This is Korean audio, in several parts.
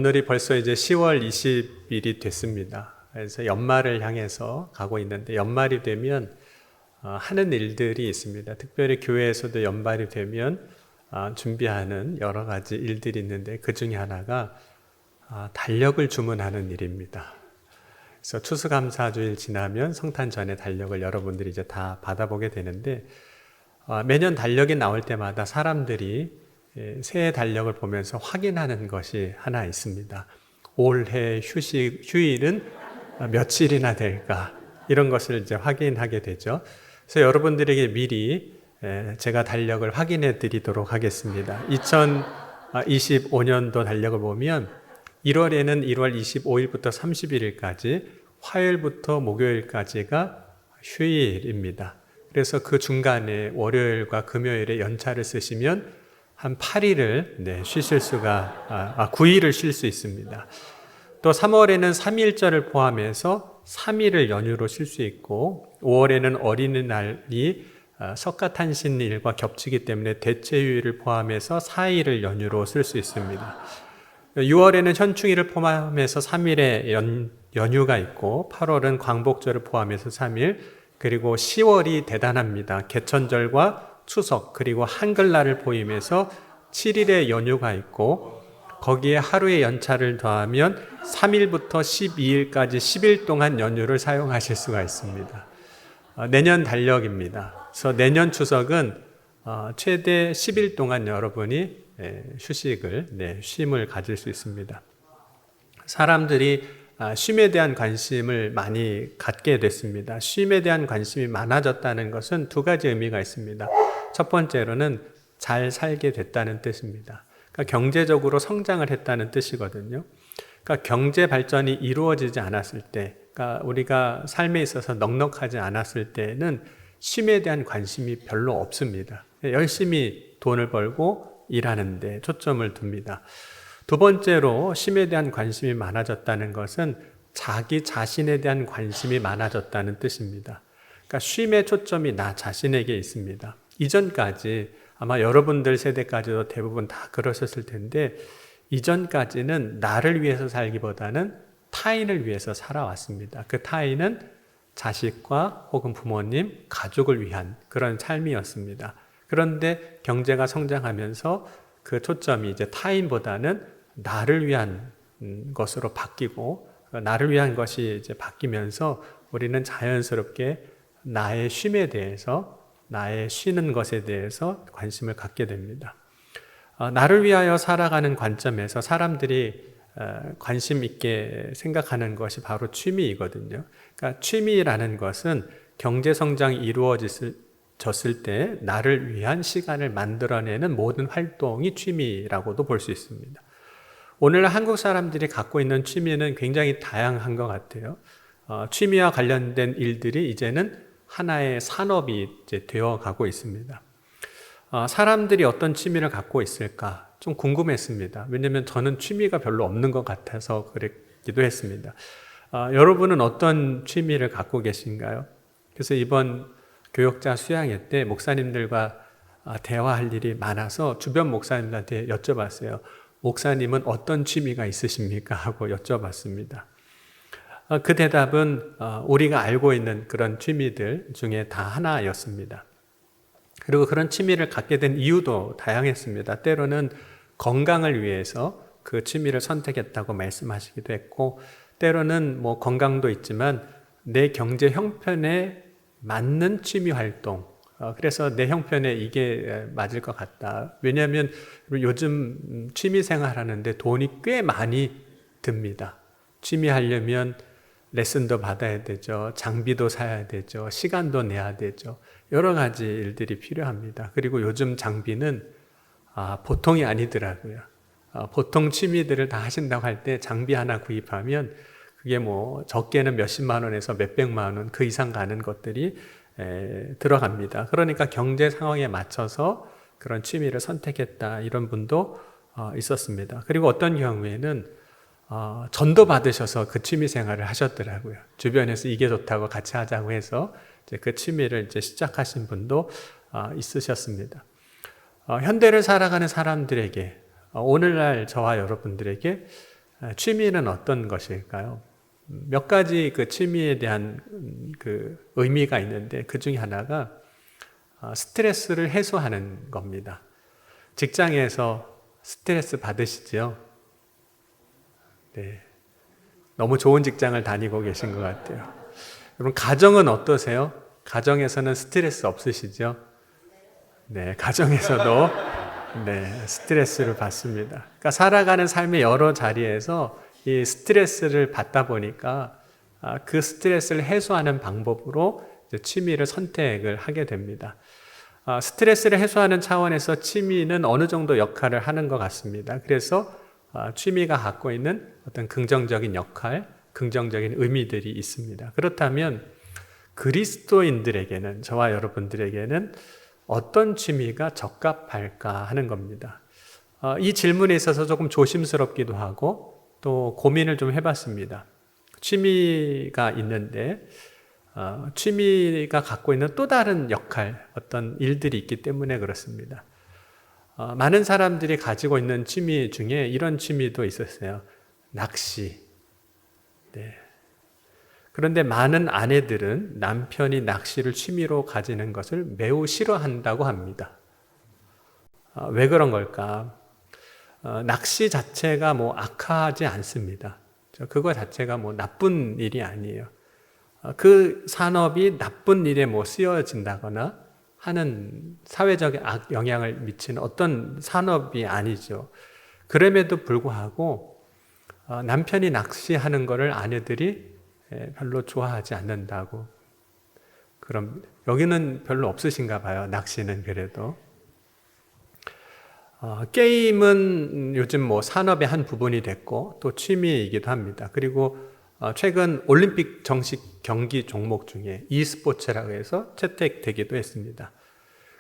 오늘이 벌써 이제 10월 20일이 됐습니다. 그래서 연말을 향해서 가고 있는데 연말이 되면 하는 일들이 있습니다. 특별히 교회에서도 연말이 되면 준비하는 여러 가지 일들이 있는데 그 중에 하나가 달력을 주문하는 일입니다. 그래서 추수감사주일 지나면 성탄 전에 달력을 여러분들이 이제 다 받아보게 되는데 매년 달력이 나올 때마다 사람들이 새해 달력을 보면서 확인하는 것이 하나 있습니다. 올해 휴일은 며칠이나 될까? 이런 것을 이제 확인하게 되죠. 그래서 여러분들에게 미리 제가 달력을 확인해 드리도록 하겠습니다. 2025년도 달력을 보면 1월에는 1월 25일부터 31일까지 화요일부터 목요일까지가 휴일입니다. 그래서 그 중간에 월요일과 금요일에 연차를 쓰시면 한 8일을 쉬실 수가 9일을 쉴 수 있습니다. 또 3월에는 3일절을 포함해서 3일을 연휴로 쉴 수 있고 5월에는 어린이날이 석가탄신일과 겹치기 때문에 대체휴일을 포함해서 4일을 연휴로 쓸 수 있습니다. 6월에는 현충일을 포함해서 3일의 연휴가 있고 8월은 광복절을 포함해서 3일, 그리고 10월이 대단합니다. 개천절과 추석 그리고 한글날을 포함해서 7일의 연휴가 있고 거기에 하루의 연차를 더하면 3일부터 12일까지 10일 동안 연휴를 사용하실 수가 있습니다. 내년 달력입니다. 그래서 내년 추석은 최대 10일 동안 여러분이 쉼을 가질 수 있습니다. 사람들이 쉼에 대한 관심을 많이 갖게 됐습니다. 쉼에 대한 관심이 많아졌다는 것은 두 가지 의미가 있습니다. 첫 번째로는 잘 살게 됐다는 뜻입니다. 그러니까 경제적으로 성장을 했다는 뜻이거든요. 그러니까 경제 발전이 이루어지지 않았을 때, 그러니까 우리가 삶에 있어서 넉넉하지 않았을 때는 쉼에 대한 관심이 별로 없습니다. 열심히 돈을 벌고 일하는 데 초점을 둡니다. 두 번째로 쉼에 대한 관심이 많아졌다는 것은 자기 자신에 대한 관심이 많아졌다는 뜻입니다. 그러니까 쉼의 초점이 나 자신에게 있습니다. 이전까지 아마 여러분들 세대까지도 대부분 다 그러셨을 텐데 이전까지는 나를 위해서 살기보다는 타인을 위해서 살아왔습니다. 그 타인은 자식과 혹은 부모님, 가족을 위한 그런 삶이었습니다. 그런데 경제가 성장하면서 그 초점이 이제 타인보다는 나를 위한 것으로 바뀌고 나를 위한 것이 이제 바뀌면서 우리는 자연스럽게 나의 쉼에 대해서 나의 쉬는 것에 대해서 관심을 갖게 됩니다. 나를 위하여 살아가는 관점에서 사람들이 관심 있게 생각하는 것이 바로 취미이거든요. 그러니까 취미라는 것은 경제 성장이 이루어졌을 때 나를 위한 시간을 만들어내는 모든 활동이 취미라고도 볼 수 있습니다. 오늘 한국 사람들이 갖고 있는 취미는 굉장히 다양한 것 같아요. 취미와 관련된 일들이 이제는 하나의 산업이 이제 되어가고 있습니다. 사람들이 어떤 취미를 갖고 있을까 좀 궁금했습니다. 왜냐하면 저는 취미가 별로 없는 것 같아서 그랬기도 했습니다. 여러분은 어떤 취미를 갖고 계신가요? 그래서 이번 교역자 수양회 때 목사님들과 대화할 일이 많아서 주변 목사님들한테 여쭤봤어요. 목사님은 어떤 취미가 있으십니까? 하고 여쭤봤습니다. 그 대답은 우리가 알고 있는 그런 취미들 중에 다 하나였습니다. 그리고 그런 취미를 갖게 된 이유도 다양했습니다. 때로는 건강을 위해서 그 취미를 선택했다고 말씀하시기도 했고, 때로는 뭐 건강도 있지만 내 경제 형편에 맞는 취미 활동, 그래서 내 형편에 이게 맞을 것 같다. 왜냐하면 요즘 취미 생활하는데 돈이 꽤 많이 듭니다. 취미 하려면 레슨도 받아야 되죠. 장비도 사야 되죠. 시간도 내야 되죠. 여러 가지 일들이 필요합니다. 그리고 요즘 장비는 보통이 아니더라고요. 보통 취미들을 다 하신다고 할 때 장비 하나 구입하면 그게 뭐 적게는 몇십만 원에서 몇백만 원 그 이상 가는 것들이 들어갑니다. 그러니까 경제 상황에 맞춰서 그런 취미를 선택했다 이런 분도 있었습니다. 그리고 어떤 경우에는 전도 받으셔서 그 취미 생활을 하셨더라고요. 주변에서 이게 좋다고 같이 하자고 해서 이제 그 취미를 이제 시작하신 분도 있으셨습니다. 현대를 살아가는 사람들에게 오늘날 저와 여러분들에게 취미는 어떤 것일까요? 몇 가지 그 취미에 대한 그 의미가 있는데 그 중에 하나가 스트레스를 해소하는 겁니다. 직장에서 스트레스 받으시죠? 네. 너무 좋은 직장을 다니고 계신 것 같아요. 여러분, 가정은 어떠세요? 가정에서는 스트레스 없으시죠? 네, 가정에서도 네, 스트레스를 받습니다. 그러니까 살아가는 삶의 여러 자리에서 이 스트레스를 받다 보니까 그 스트레스를 해소하는 방법으로 취미를 선택을 하게 됩니다. 스트레스를 해소하는 차원에서 취미는 어느 정도 역할을 하는 것 같습니다. 그래서 취미가 갖고 있는 어떤 긍정적인 역할, 긍정적인 의미들이 있습니다. 그렇다면 그리스도인들에게는, 저와 여러분들에게는 어떤 취미가 적합할까 하는 겁니다. 이 질문에 있어서 조금 조심스럽기도 하고 또 고민을 좀 해봤습니다. 취미가 있는데 취미가 갖고 있는 또 다른 역할, 어떤 일들이 있기 때문에 그렇습니다. 많은 사람들이 가지고 있는 취미 중에 이런 취미도 있었어요. 낚시. 네. 그런데 많은 아내들은 남편이 낚시를 취미로 가지는 것을 매우 싫어한다고 합니다. 왜 그런 걸까? 낚시 자체가 뭐 악하지 않습니다. 그거 자체가 뭐 나쁜 일이 아니에요. 그 산업이 나쁜 일에 뭐 쓰여진다거나 하는 사회적 영향을 미치는 어떤 산업이 아니죠. 그럼에도 불구하고 남편이 낚시하는 것을 아내들이 별로 좋아하지 않는다고. 그럼 여기는 별로 없으신가 봐요. 낚시는 그래도. 게임은 요즘 뭐 산업의 한 부분이 됐고 또 취미이기도 합니다. 그리고 최근 올림픽 정식 경기 종목 중에 e스포츠라고 해서 채택되기도 했습니다.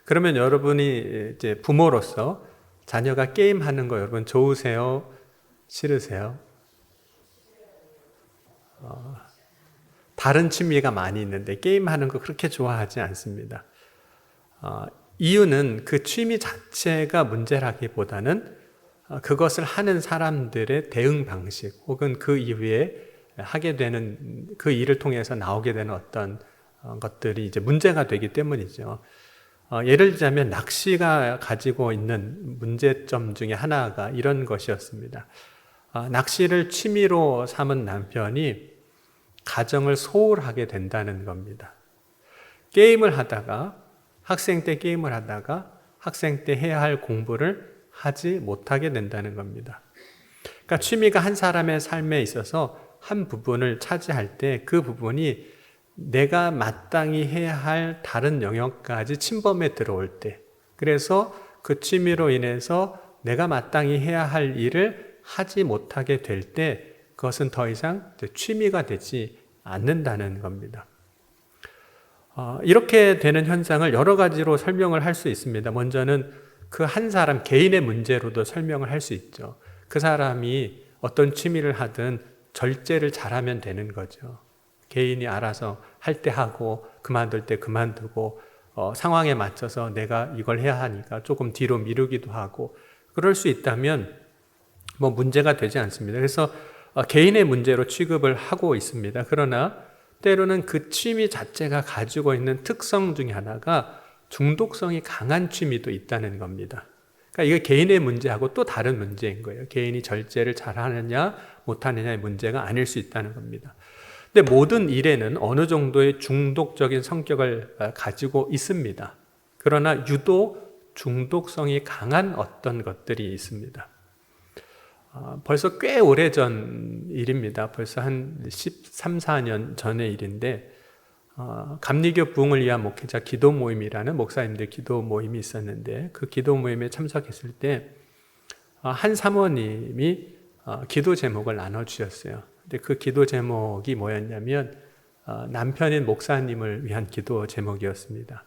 그러면 여러분이 이제 부모로서 자녀가 게임하는 거 여러분 좋으세요? 싫으세요? 다른 취미가 많이 있는데 게임하는 거 그렇게 좋아하지 않습니다. 이유는 그 취미 자체가 문제라기보다는 그것을 하는 사람들의 대응 방식 혹은 그 이후에 하게 되는 그 일을 통해서 나오게 되는 어떤 것들이 이제 문제가 되기 때문이죠. 예를 들자면 낚시가 가지고 있는 문제점 중에 하나가 이런 것이었습니다. 낚시를 취미로 삼은 남편이 가정을 소홀하게 된다는 겁니다. 게임을 하다가 학생 때 게임을 하다가 학생 때 해야 할 공부를 하지 못하게 된다는 겁니다. 그러니까 취미가 한 사람의 삶에 있어서 한 부분을 차지할 때 그 부분이 내가 마땅히 해야 할 다른 영역까지 침범해 들어올 때, 그래서 그 취미로 인해서 내가 마땅히 해야 할 일을 하지 못하게 될 때 그것은 더 이상 취미가 되지 않는다는 겁니다. 이렇게 되는 현상을 여러 가지로 설명을 할 수 있습니다. 먼저는 그 한 사람 개인의 문제로도 설명을 할 수 있죠. 그 사람이 어떤 취미를 하든 절제를 잘하면 되는 거죠. 개인이 알아서 할 때 하고 그만둘 때 그만두고 상황에 맞춰서 내가 이걸 해야 하니까 조금 뒤로 미루기도 하고 그럴 수 있다면 뭐 문제가 되지 않습니다. 그래서 개인의 문제로 취급을 하고 있습니다. 그러나 때로는 그 취미 자체가 가지고 있는 특성 중에 하나가 중독성이 강한 취미도 있다는 겁니다. 그러니까 이게 개인의 문제하고 또 다른 문제인 거예요. 개인이 절제를 잘하느냐 못하느냐의 문제가 아닐 수 있다는 겁니다. 근데 모든 일에는 어느 정도의 중독적인 성격을 가지고 있습니다. 그러나 유독 중독성이 강한 어떤 것들이 있습니다. 벌써 꽤 오래전 일입니다. 벌써 한 13, 14년 전의 일인데 감리교 부흥을 위한 목회자 기도 모임이라는 목사님들 기도 모임이 있었는데 그 기도 모임에 참석했을 때 한 사모님이 기도 제목을 나눠주셨어요. 근데 그 기도 제목이 뭐였냐면 남편인 목사님을 위한 기도 제목이었습니다.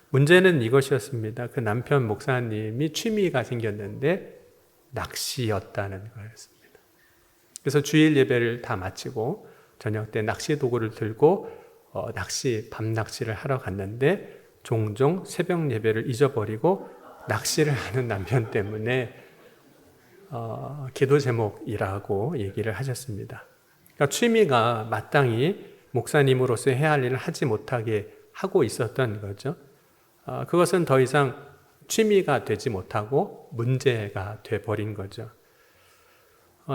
문제는 이것이었습니다. 그 남편 목사님이 취미가 생겼는데 낚시였다는 거였습니다. 그래서 주일 예배를 다 마치고 저녁 때 낚시 도구를 들고 밤 낚시를 하러 갔는데 종종 새벽 예배를 잊어버리고 낚시를 하는 남편 때문에 기도 제목이라고 얘기를 하셨습니다. 그러니까 취미가 마땅히 목사님으로서 해야 할 일을 하지 못하게 하고 있었던 거죠. 그것은 더 이상 취미가 되지 못하고 문제가 돼버린 거죠.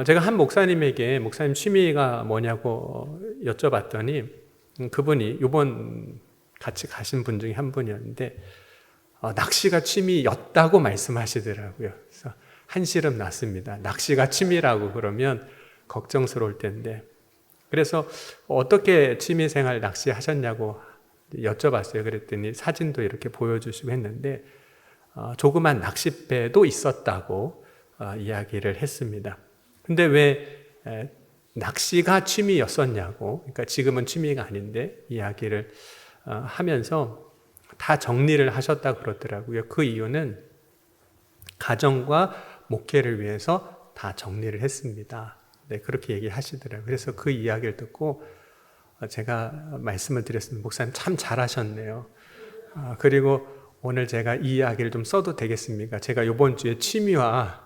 제가 한 목사님에게 목사님 취미가 뭐냐고 여쭤봤더니 그분이 이번 같이 가신 분 중에 한 분이었는데 낚시가 취미였다고 말씀하시더라고요. 그래서 한시름 났습니다. 낚시가 취미라고 그러면 걱정스러울 텐데. 그래서 어떻게 취미생활 낚시 하셨냐고 여쭤봤어요. 그랬더니 사진도 이렇게 보여주시고 했는데 조그만 낚싯배도 있었다고 이야기를 했습니다. 근데 왜 낚시가 취미였었냐고, 그러니까 지금은 취미가 아닌데 이야기를 하면서 다 정리를 하셨다 그러더라고요. 그 이유는 가정과 목회를 위해서 다 정리를 했습니다. 네, 그렇게 얘기하시더라고요. 그래서 그 이야기를 듣고 제가 말씀을 드렸습니다. 목사님 참 잘하셨네요. 그리고 오늘 제가 이 이야기를 좀 써도 되겠습니까? 제가 이번 주에 취미와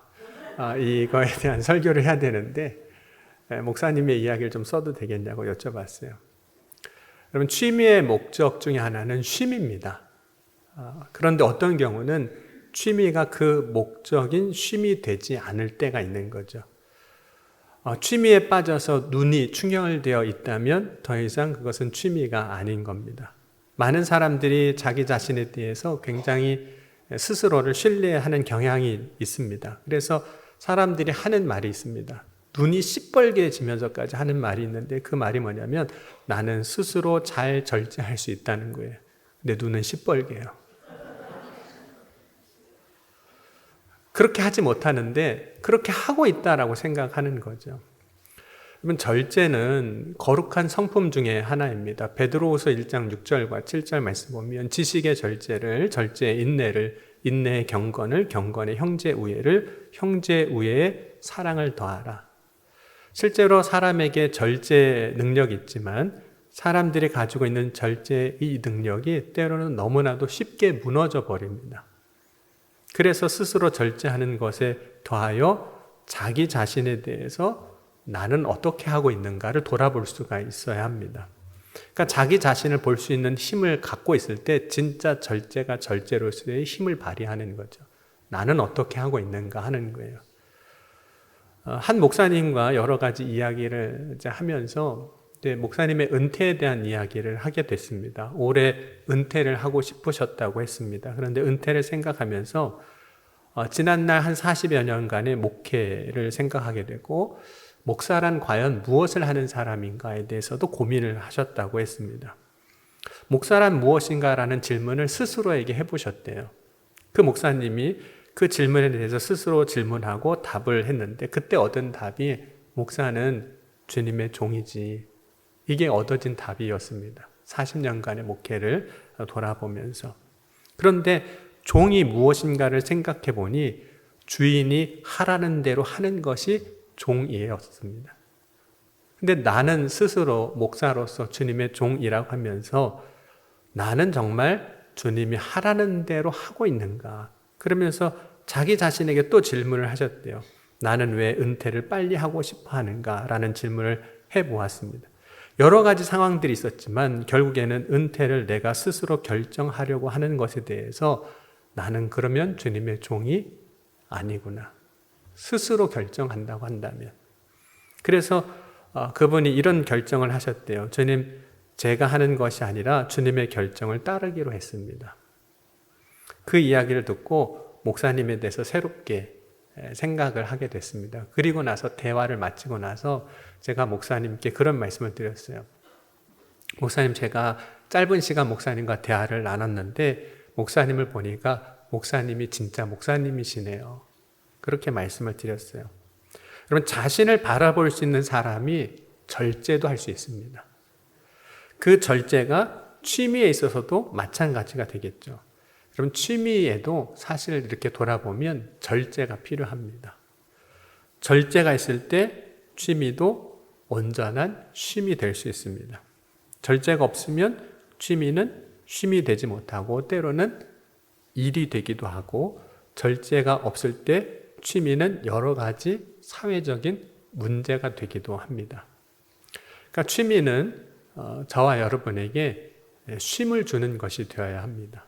이거에 대한 설교를 해야 되는데 목사님의 이야기를 좀 써도 되겠냐고 여쭤봤어요. 여러분, 취미의 목적 중에 하나는 쉼입니다. 그런데 어떤 경우는 취미가 그 목적인 쉼이 되지 않을 때가 있는 거죠. 취미에 빠져서 눈이 충혈되어 있다면 더 이상 그것은 취미가 아닌 겁니다. 많은 사람들이 자기 자신에 대해서 굉장히 스스로를 신뢰하는 경향이 있습니다. 그래서 사람들이 하는 말이 있습니다. 눈이 시뻘개지면서까지 하는 말이 있는데 그 말이 뭐냐면 나는 스스로 잘 절제할 수 있다는 거예요. 근데 눈은 시뻘개요. 그렇게 하지 못하는데 그렇게 하고 있다라고 생각하는 거죠. 그러면 절제는 거룩한 성품 중에 하나입니다. 베드로후서 1장 6절과 7절 말씀 보면 지식의 절제를, 절제의 인내를, 인내의 경건을, 경건의 형제 우애를, 형제 우애의 사랑을 더하라. 실제로 사람에게 절제 능력이 있지만 사람들이 가지고 있는 절제 이 능력이 때로는 너무나도 쉽게 무너져 버립니다. 그래서 스스로 절제하는 것에 더하여 자기 자신에 대해서 나는 어떻게 하고 있는가를 돌아볼 수가 있어야 합니다. 그러니까 자기 자신을 볼 수 있는 힘을 갖고 있을 때 진짜 절제가 절제로서의 힘을 발휘하는 거죠. 나는 어떻게 하고 있는가 하는 거예요. 한 목사님과 여러 가지 이야기를 이제 하면서 목사님의 은퇴에 대한 이야기를 하게 됐습니다. 올해 은퇴를 하고 싶으셨다고 했습니다. 그런데 은퇴를 생각하면서 지난날 한 40여 년간의 목회를 생각하게 되고 목사란 과연 무엇을 하는 사람인가에 대해서도 고민을 하셨다고 했습니다. 목사란 무엇인가라는 질문을 스스로에게 해보셨대요. 그 목사님이 그 질문에 대해서 스스로 질문하고 답을 했는데 그때 얻은 답이 목사는 주님의 종이지. 이게 얻어진 답이었습니다. 40년간의 목회를 돌아보면서. 그런데 종이 무엇인가를 생각해 보니 주인이 하라는 대로 하는 것이 종이었습니다. 근데 나는 스스로 목사로서 주님의 종이라고 하면서 나는 정말 주님이 하라는 대로 하고 있는가? 그러면서 자기 자신에게 또 질문을 하셨대요. 나는 왜 은퇴를 빨리 하고 싶어 하는가? 라는 질문을 해보았습니다. 여러 가지 상황들이 있었지만 결국에는 은퇴를 내가 스스로 결정하려고 하는 것에 대해서 나는 그러면 주님의 종이 아니구나. 스스로 결정한다고 한다면. 그래서 그분이 이런 결정을 하셨대요. 주님, 제가 하는 것이 아니라 주님의 결정을 따르기로 했습니다. 그 이야기를 듣고 목사님에 대해서 새롭게 생각을 하게 됐습니다. 그리고 나서 대화를 마치고 나서 제가 목사님께 그런 말씀을 드렸어요. 목사님, 제가 짧은 시간 목사님과 대화를 나눴는데 목사님을 보니까 목사님이 진짜 목사님이시네요. 그렇게 말씀을 드렸어요. 여러분, 자신을 바라볼 수 있는 사람이 절제도 할 수 있습니다. 그 절제가 취미에 있어서도 마찬가지가 되겠죠. 여러분, 취미에도 사실 이렇게 돌아보면 절제가 필요합니다. 절제가 있을 때 취미도 온전한 쉼이 될 수 있습니다. 절제가 없으면 취미는 쉼이 되지 못하고 때로는 일이 되기도 하고 절제가 없을 때 취미는 여러 가지 사회적인 문제가 되기도 합니다. 그러니까 취미는 저와 여러분에게 쉼을 주는 것이 되어야 합니다.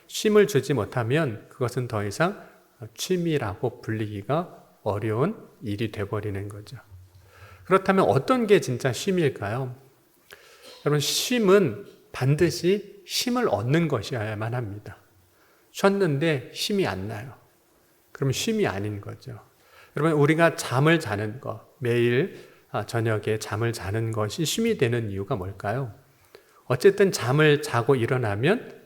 쉼을 주지 못하면 그것은 더 이상 취미라고 불리기가 어려운 일이 되어버리는 거죠. 그렇다면 어떤 게 진짜 쉼일까요? 여러분, 쉼은 반드시 힘을 얻는 것이어야만 합니다. 쉬었는데 힘이 안 나요. 그러면 쉼이 아닌 거죠. 여러분, 우리가 잠을 자는 것, 매일 저녁에 잠을 자는 것이 쉼이 되는 이유가 뭘까요? 어쨌든 잠을 자고 일어나면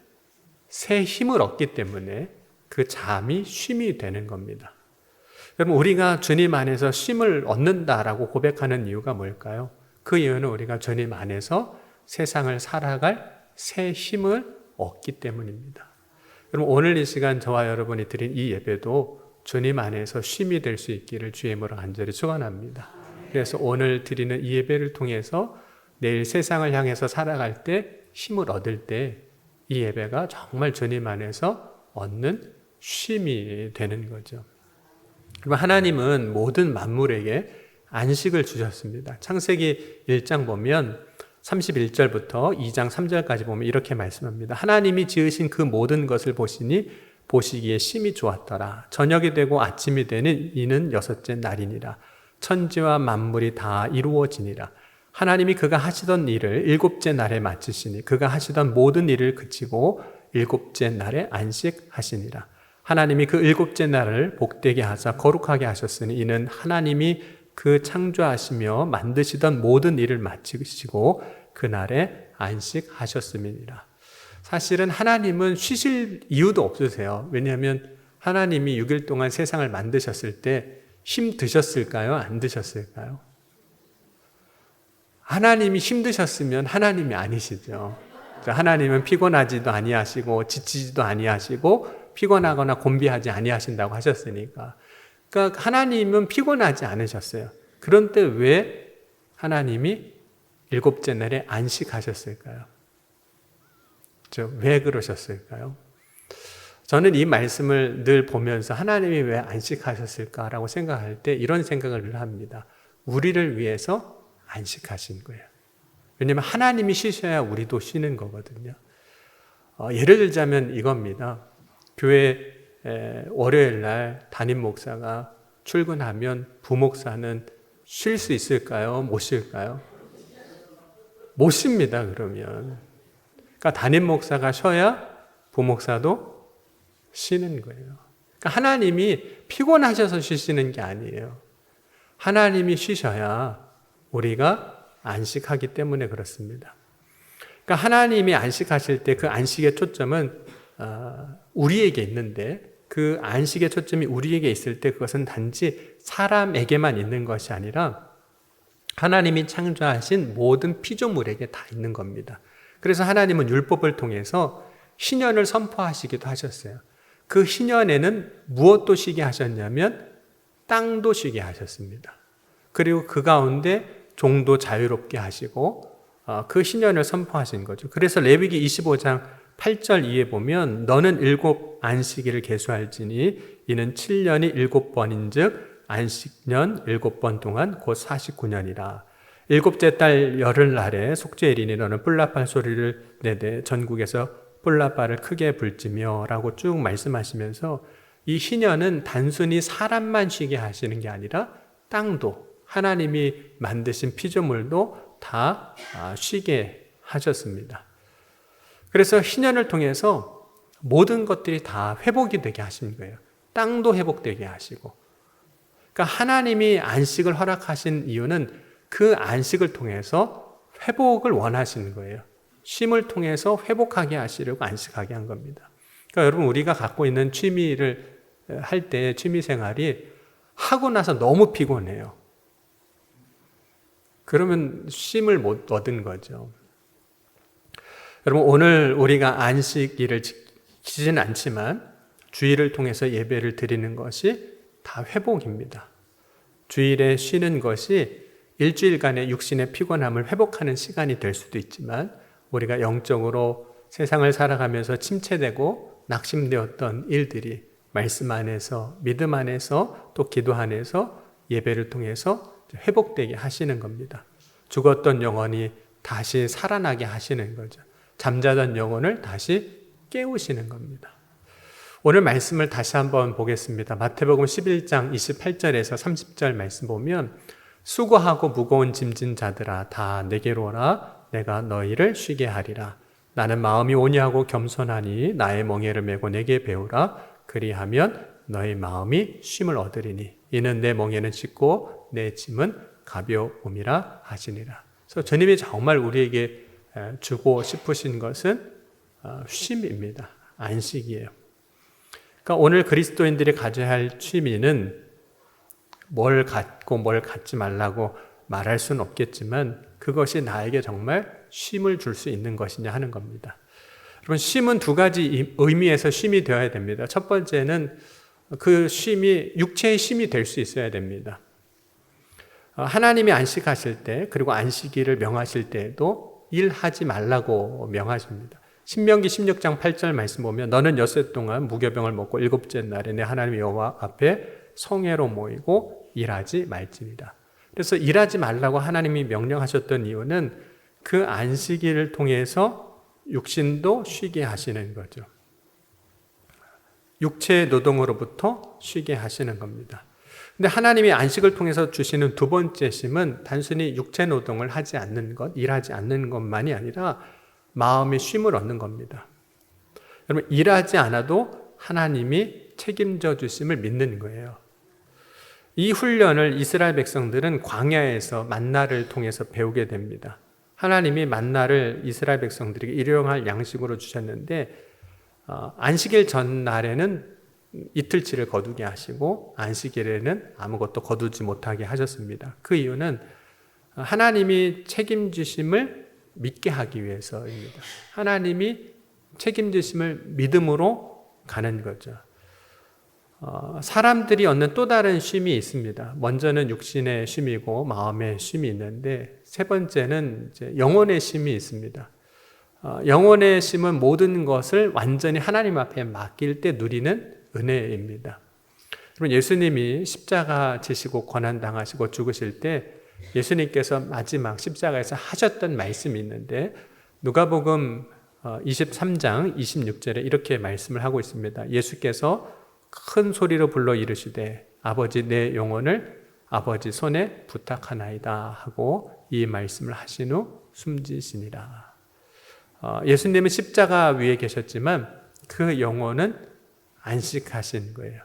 새 힘을 얻기 때문에 그 잠이 쉼이 되는 겁니다. 여러분, 우리가 주님 안에서 쉼을 얻는다라고 고백하는 이유가 뭘까요? 그 이유는 우리가 주님 안에서 세상을 살아갈 새 힘을 얻기 때문입니다. 여러분, 오늘 이 시간 저와 여러분이 드린 이 예배도 주님 안에서 쉼이 될 수 있기를 주의 이름으로 간절히 축원합니다. 그래서 오늘 드리는 이 예배를 통해서 내일 세상을 향해서 살아갈 때 힘을 얻을 때 이 예배가 정말 주님 안에서 얻는 쉼이 되는 거죠. 하나님은 모든 만물에게 안식을 주셨습니다. 창세기 1장 보면 31절부터 2장 3절까지 보면 이렇게 말씀합니다. 하나님이 지으신 그 모든 것을 보시니 보시기에 심히 좋았더라. 저녁이 되고 아침이 되는 이는 여섯째 날이니라. 천지와 만물이 다 이루어지니라. 하나님이 그가 하시던 일을 일곱째 날에 마치시니 그가 하시던 모든 일을 그치고 일곱째 날에 안식하시니라. 하나님이 그 일곱째 날을 복되게 하사 거룩하게 하셨으니 이는 하나님이 그 창조하시며 만드시던 모든 일을 마치시고 그날에 안식하셨음이니라. 사실은 하나님은 쉬실 이유도 없으세요. 왜냐하면 하나님이 6일 동안 세상을 만드셨을 때 힘드셨을까요? 안 드셨을까요? 하나님이 힘드셨으면 하나님이 아니시죠. 하나님은 피곤하지도 아니하시고 지치지도 아니하시고 피곤하거나 곤비하지 아니하신다고 하셨으니까. 그러니까 하나님은 피곤하지 않으셨어요. 그런데 왜 하나님이 일곱째 날에 안식하셨을까요? 왜 그러셨을까요? 저는 이 말씀을 늘 보면서 하나님이 왜 안식하셨을까라고 생각할 때 이런 생각을 늘 합니다. 우리를 위해서 안식하신 거예요. 왜냐하면 하나님이 쉬셔야 우리도 쉬는 거거든요. 예를 들자면 이겁니다. 교회 월요일 날 담임 목사가 출근하면 부목사는 쉴 수 있을까요? 못 쉴까요? 못 쉽니다, 그러면. 그러니까 담임 목사가 쉬어야 부목사도 쉬는 거예요. 그러니까 하나님이 피곤하셔서 쉬시는 게 아니에요. 하나님이 쉬셔야 우리가 안식하기 때문에 그렇습니다. 그러니까 하나님이 안식하실 때 그 안식의 초점은 우리에게 있는데 그 안식의 초점이 우리에게 있을 때 그것은 단지 사람에게만 있는 것이 아니라 하나님이 창조하신 모든 피조물에게 다 있는 겁니다. 그래서 하나님은 율법을 통해서 희년을 선포하시기도 하셨어요. 그 희년에는 무엇도 쉬게 하셨냐면 땅도 쉬게 하셨습니다. 그리고 그 가운데 종도 자유롭게 하시고 그 희년을 선포하신 거죠. 그래서 레위기 25장 8절 이에 보면 너는 7 안식일을 계수할지니 이는 7년이 7번인 즉 안식년 7번 동안 곧 49년이라. 일곱째 달 열흘날에 속죄일이니 너는 뿔라팔 소리를 내되 전국에서 뿔라팔을 크게 불지며 라고 쭉 말씀하시면서 이 희년은 단순히 사람만 쉬게 하시는 게 아니라 땅도 하나님이 만드신 피조물도 다 쉬게 하셨습니다. 그래서 희년을 통해서 모든 것들이 다 회복이 되게 하신 거예요. 땅도 회복되게 하시고. 그러니까 하나님이 안식을 허락하신 이유는 그 안식을 통해서 회복을 원하시는 거예요. 쉼을 통해서 회복하게 하시려고 안식하게 한 겁니다. 그러니까 여러분 우리가 갖고 있는 취미를 할 때 취미 생활이 하고 나서 너무 피곤해요. 그러면 쉼을 못 얻은 거죠. 여러분 오늘 우리가 안식일을 지키지는 않지만 주일을 통해서 예배를 드리는 것이 다 회복입니다. 주일에 쉬는 것이 일주일간의 육신의 피곤함을 회복하는 시간이 될 수도 있지만 우리가 영적으로 세상을 살아가면서 침체되고 낙심되었던 일들이 말씀 안에서, 믿음 안에서, 또 기도 안에서 예배를 통해서 회복되게 하시는 겁니다. 죽었던 영혼이 다시 살아나게 하시는 거죠. 잠자던 영혼을 다시 깨우시는 겁니다. 오늘 말씀을 다시 한번 보겠습니다. 마태복음 11장 28절에서 30절 말씀 보면 수고하고 무거운 짐진 자들아 다 내게로 오라 내가 너희를 쉬게 하리라. 나는 마음이 온유하고 겸손하니 나의 멍에를 메고 내게 배우라. 그리하면 너희 마음이 쉼을 얻으리니 이는 내 멍에는 쉽고 내 짐은 가벼움이라 하시니라. 그래서 주님이 정말 우리에게 주고 싶으신 것은 쉼입니다. 안식이에요. 그러니까 오늘 그리스도인들이 가져야 할 취미는 뭘 갖고 뭘 갖지 말라고 말할 수는 없겠지만 그것이 나에게 정말 쉼을 줄 수 있는 것이냐 하는 겁니다. 여러분, 쉼은 두 가지 의미에서 쉼이 되어야 됩니다. 첫 번째는 그 쉼이 육체의 쉼이 될 수 있어야 됩니다. 하나님이 안식하실 때 그리고 안식일을 명하실 때에도 일하지 말라고 명하십니다. 신명기 16장 8절 말씀 보면 너는 엿새 동안 무교병을 먹고 일곱째 날에 내 하나님 여호와 앞에 성회로 모이고 일하지 말지니라. 그래서 일하지 말라고 하나님이 명령하셨던 이유는 그 안식일을 통해서 육신도 쉬게 하시는 거죠. 육체의 노동으로부터 쉬게 하시는 겁니다. 근데 하나님이 안식을 통해서 주시는 두 번째 쉼은 단순히 육체 노동을 하지 않는 것, 일하지 않는 것만이 아니라 마음의 쉼을 얻는 겁니다. 여러분, 일하지 않아도 하나님이 책임져 주심을 믿는 거예요. 이 훈련을 이스라엘 백성들은 광야에서 만나를 통해서 배우게 됩니다. 하나님이 만나를 이스라엘 백성들에게 일용할 양식으로 주셨는데 안식일 전날에는 이틀치를 거두게 하시고 안식일에는 아무것도 거두지 못하게 하셨습니다. 그 이유는 하나님이 책임지심을 믿게 하기 위해서입니다. 하나님이 책임지심을 믿음으로 가는 거죠. 사람들이 얻는 또 다른 쉼이 있습니다. 먼저는 육신의 쉼이고 마음의 쉼이 있는데 세 번째는 이제 영혼의 쉼이 있습니다. 영혼의 쉼은 모든 것을 완전히 하나님 앞에 맡길 때 누리는 은혜입니다. 여러분, 예수님이 십자가 지시고 고난당하시고 죽으실 때 예수님께서 마지막 십자가에서 하셨던 말씀이 있는데 누가복음 23장 26절에 이렇게 말씀을 하고 있습니다. 예수께서 큰 소리로 불러 이르시되 아버지 내 영혼을 아버지 손에 부탁하나이다 하고 이 말씀을 하신 후 숨지시니라. 예수님은 십자가 위에 계셨지만 그 영혼은 안식하신 거예요.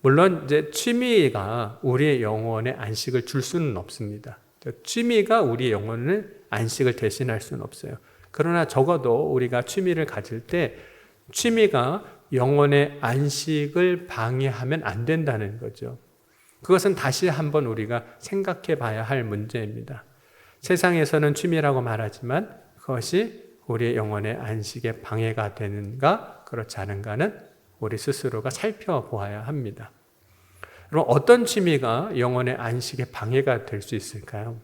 물론 이제 취미가 우리의 영혼에 안식을 줄 수는 없습니다. 취미가 우리의 영혼을 안식을 대신할 수는 없어요. 그러나 적어도 우리가 취미를 가질 때 취미가 영혼의 안식을 방해하면 안 된다는 거죠. 그것은 다시 한번 우리가 생각해 봐야 할 문제입니다. 세상에서는 취미라고 말하지만 그것이 우리의 영혼의 안식에 방해가 되는가 그렇지 않은가는 우리 스스로가 살펴보아야 합니다. 그럼 어떤 취미가 영혼의 안식에 방해가 될 수 있을까요?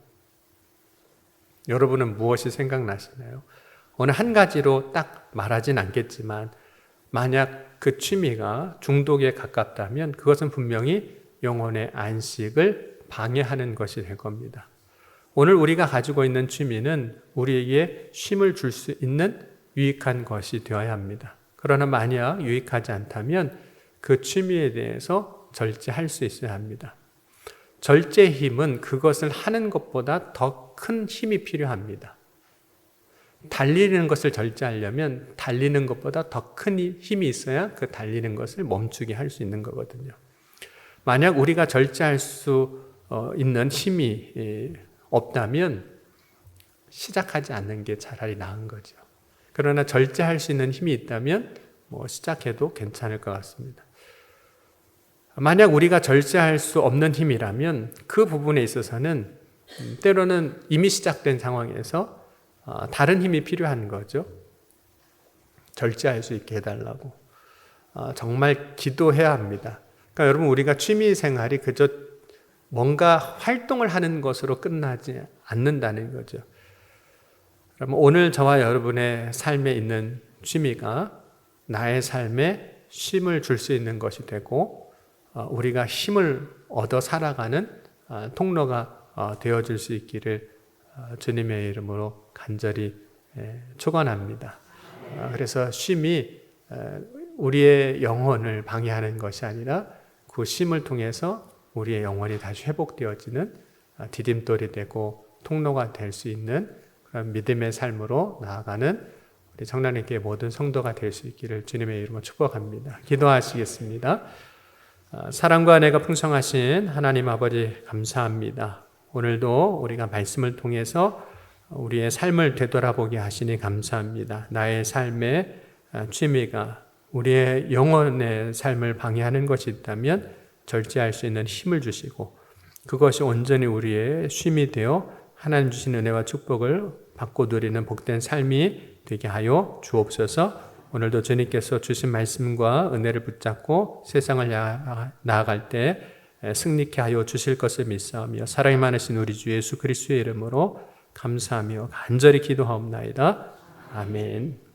여러분은 무엇이 생각나시나요? 어느 한 가지로 딱 말하진 않겠지만 만약 그 취미가 중독에 가깝다면 그것은 분명히 영혼의 안식을 방해하는 것이 될 겁니다. 오늘 우리가 가지고 있는 취미는 우리에게 쉼을 줄 수 있는 유익한 것이 되어야 합니다. 그러나 만약 유익하지 않다면 그 취미에 대해서 절제할 수 있어야 합니다. 절제 힘은 그것을 하는 것보다 더 큰 힘이 필요합니다. 달리는 것을 절제하려면 달리는 것보다 더 큰 힘이 있어야 그 달리는 것을 멈추게 할 수 있는 거거든요. 만약 우리가 절제할 수 있는 힘이 없다면 시작하지 않는 게 차라리 나은 거죠. 그러나 절제할 수 있는 힘이 있다면 시작해도 괜찮을 것 같습니다. 만약 우리가 절제할 수 없는 힘이라면 그 부분에 있어서는 때로는 이미 시작된 상황에서 다른 힘이 필요한 거죠. 절제할 수 있게 해달라고. 정말 기도해야 합니다. 그러니까 여러분, 우리가 취미 생활이 그저 뭔가 활동을 하는 것으로 끝나지 않는다는 거죠. 그러면 오늘 저와 여러분의 삶에 있는 취미가 나의 삶의 쉼을 줄 수 있는 것이 되고 우리가 힘을 얻어 살아가는 통로가 되어줄 수 있기를 주님의 이름으로 간절히 축원합니다. 그래서 쉼이 우리의 영혼을 방해하는 것이 아니라 그 쉼을 통해서 우리의 영혼이 다시 회복되어지는 디딤돌이 되고 통로가 될 수 있는 그런 믿음의 삶으로 나아가는 우리 청란의교회 모든 성도가 될 수 있기를 주님의 이름으로 축복합니다. 기도하시겠습니다. 사랑과 은혜가 풍성하신 하나님 아버지 감사합니다. 오늘도 우리가 말씀을 통해서 우리의 삶을 되돌아보게 하시니 감사합니다. 나의 삶의 취미가 우리의 영혼의 삶을 방해하는 것이 있다면 절제할 수 있는 힘을 주시고 그것이 온전히 우리의 쉼이 되어 하나님 주신 은혜와 축복을 받고 누리는 복된 삶이 되게 하여 주옵소서. 오늘도 주님께서 주신 말씀과 은혜를 붙잡고 세상을 나아갈 때 승리케 하여 주실 것을 믿사오며 사랑이 많으신 우리 주 예수 그리스도의 이름으로 감사하며 간절히 기도하옵나이다. 아멘.